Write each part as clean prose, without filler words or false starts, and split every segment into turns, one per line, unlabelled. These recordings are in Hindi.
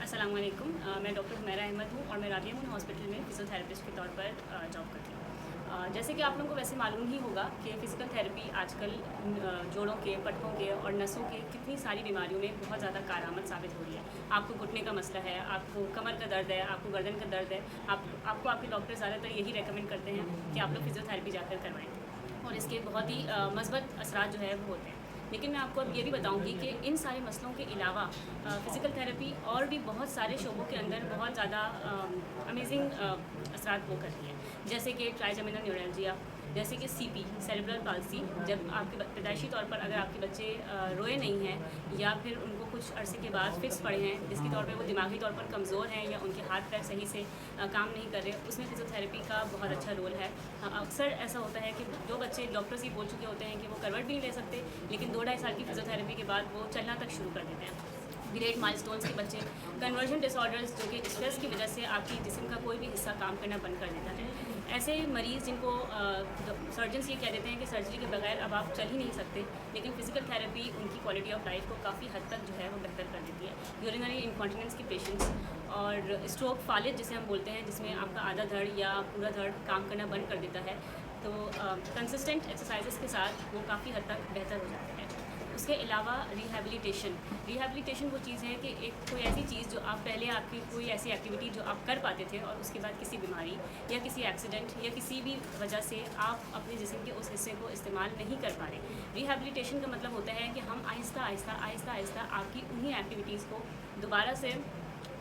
अस्सलाम वालेकुम। मैं डॉक्टर हुमैरा अहमद हूँ और मैं राबिया मून हॉस्पिटल में फिजियोथेरेपिस्ट के तौर पर जॉब करती हूँ। जैसे कि आप लोगों को वैसे मालूम ही होगा कि फ़िज़िकल थेरेपी आजकल जोड़ों के, पटकों के और नसों के कितनी सारी बीमारियों में बहुत ज़्यादा कारआमद साबित हो रही है। आपको घुटने का मसला है, आपको कमर का दर्द है, आपको गर्दन का दर्द है, आपको आपके डॉक्टर ज़्यादातर यही रेकमेंड करते हैं कि आप लोग फिजियोथेरेपी जाकर करवाएँ और इसके बहुत ही मस्बत असरात जो है वो होते हैं। लेकिन मैं आपको अब ये भी बताऊंगी कि इन सारे मसलों के अलावा फ़िज़िकल थेरेपी और भी बहुत सारे शोबों के अंदर बहुत ज़्यादा अमेजिंग असरात वो करती है। जैसे कि ट्राइजेमिनल न्यूरैल्जिया, जैसे कि सीपी सेरेब्रल पाल्सी, जब आपके पैदाइशी तौर पर अगर आपके बच्चे रोए नहीं हैं या फिर उनको कुछ अरसे के बाद फिक्स पड़े हैं जिसके तौर पर वो दिमागी तौर पर कमज़ोर हैं या उनके हाथ पैर सही से काम नहीं कर रहे, उसमें फिजियोथेरेपी का बहुत अच्छा रोल है। अक्सर ऐसा होता है कि जो बच्चे डॉक्टर्स ही बोल चुके होते हैं कि वो करवट भी नहीं ले सकते, लेकिन 2-2.5 साल की फिजियोथेरेपी के बाद वो चलना तक शुरू कर देते हैं। ग्रेट माइलस्टोन्स के बच्चे, कन्वर्जन डिसऑर्डर्स जो कि स्ट्रेस की वजह से आपकी जिस्म का कोई भी हिस्सा काम करना बंद कर देता है, ऐसे मरीज़ जिनको सर्जन्स ये कह देते हैं कि सर्जरी के बगैर अब आप चल ही नहीं सकते, लेकिन फ़िज़िकल थेरेपी उनकी क्वालिटी ऑफ लाइफ को काफ़ी हद तक जो है वो बेहतर कर देती है। यूरिनरी इनकॉन्टिनेंस के पेशेंट्स और स्ट्रोक फालिज जिसे हम बोलते हैं, जिसमें आपका आधा धड़ या पूरा धड़ काम करना बंद कर देता है, तो कंसिस्टेंट एक्सरसाइजेस के साथ वो काफ़ी हद तक बेहतर हो जाते हैं। उसके अलावा रिहैबिलिटेशन वो चीज़ है कि एक कोई ऐसी चीज़ जो आप पहले आपकी कोई ऐसी एक्टिविटी जो आप कर पाते थे और उसके बाद किसी बीमारी या किसी एक्सीडेंट या किसी भी वजह से आप अपने जिस्म के उस हिस्से को इस्तेमाल नहीं कर पा रहे। रिहैबिलिटेशन का मतलब होता है कि हम आहिस्ता आहिस्ता आपकी उन्हीं एक्टिविटीज़ को दोबारा से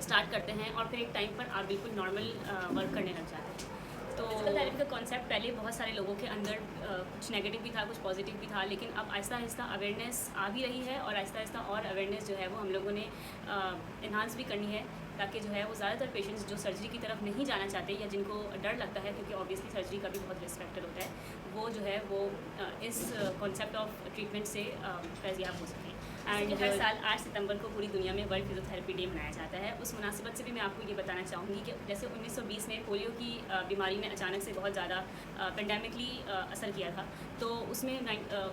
स्टार्ट करते हैं और फिर एक टाइम पर आप बिल्कुल नॉर्मल वर्क करने लग जाते हैं। तो फिजिकल थेरेपी का कॉन्सेप्ट पहले बहुत सारे लोगों के अंदर कुछ नेगेटिव भी था, कुछ पॉजिटिव भी था, लेकिन अब आहिस्ता आहिस्ता अवेयरनेस आ भी रही है और आहिस्ता आहिस्ता और अवेयरनेस जो है वो हम लोगों ने इन्हांस भी करनी है, ताकि जो है वो ज़्यादातर पेशेंट्स जो सर्जरी की तरफ नहीं जाना चाहते या जिनको डर लगता है, क्योंकि ऑब्वियसली सर्जरी का भी बहुत रिस्क फैक्टर होता है, वो जो है वो इस कॉन्सेप्ट ऑफ ट्रीटमेंट से फैज़याब हो सकें। एंड हर साल 8 सितंबर को पूरी दुनिया में वर्ल्ड फिजियोथेरेपी डे मनाया जाता है। उस मुनासिबत से भी मैं आपको ये बताना चाहूँगी कि जैसे 1920 में पोलियो की बीमारी ने अचानक से बहुत ज़्यादा पेंडेमिकली असर किया था, तो उसमें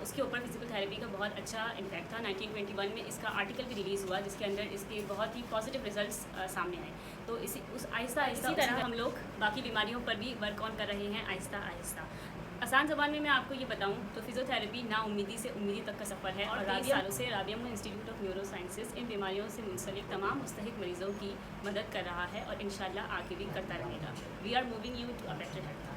उसके ऊपर फिजिकल थेरेपी का बहुत अच्छा इम्पैक्ट था। 1921 में इसका आर्टिकल भी रिलीज़ हुआ जिसके अंदर इसके बहुत ही पॉजिटिव रिजल्ट्स सामने आए। तो उस आहिस्ता इसी तरह हम लोग बाकी बीमारियों पर भी वर्क ऑन कर रहे हैं आहिस्ता आहिस्ता। आसान ज़बान में मैं आपको ये बताऊं तो फिजियोथेरेपी नाउम्मीदी से उम्मीदी तक का सफ़र है और 30 सालों से Rabia moon institute of neuro sciences इन बीमारियों से मुंसलिक तमाम मुस्तहिक मरीज़ों की मदद कर रहा है और इंशाल्लाह आगे भी करता रहेगा। We are moving you to a better health.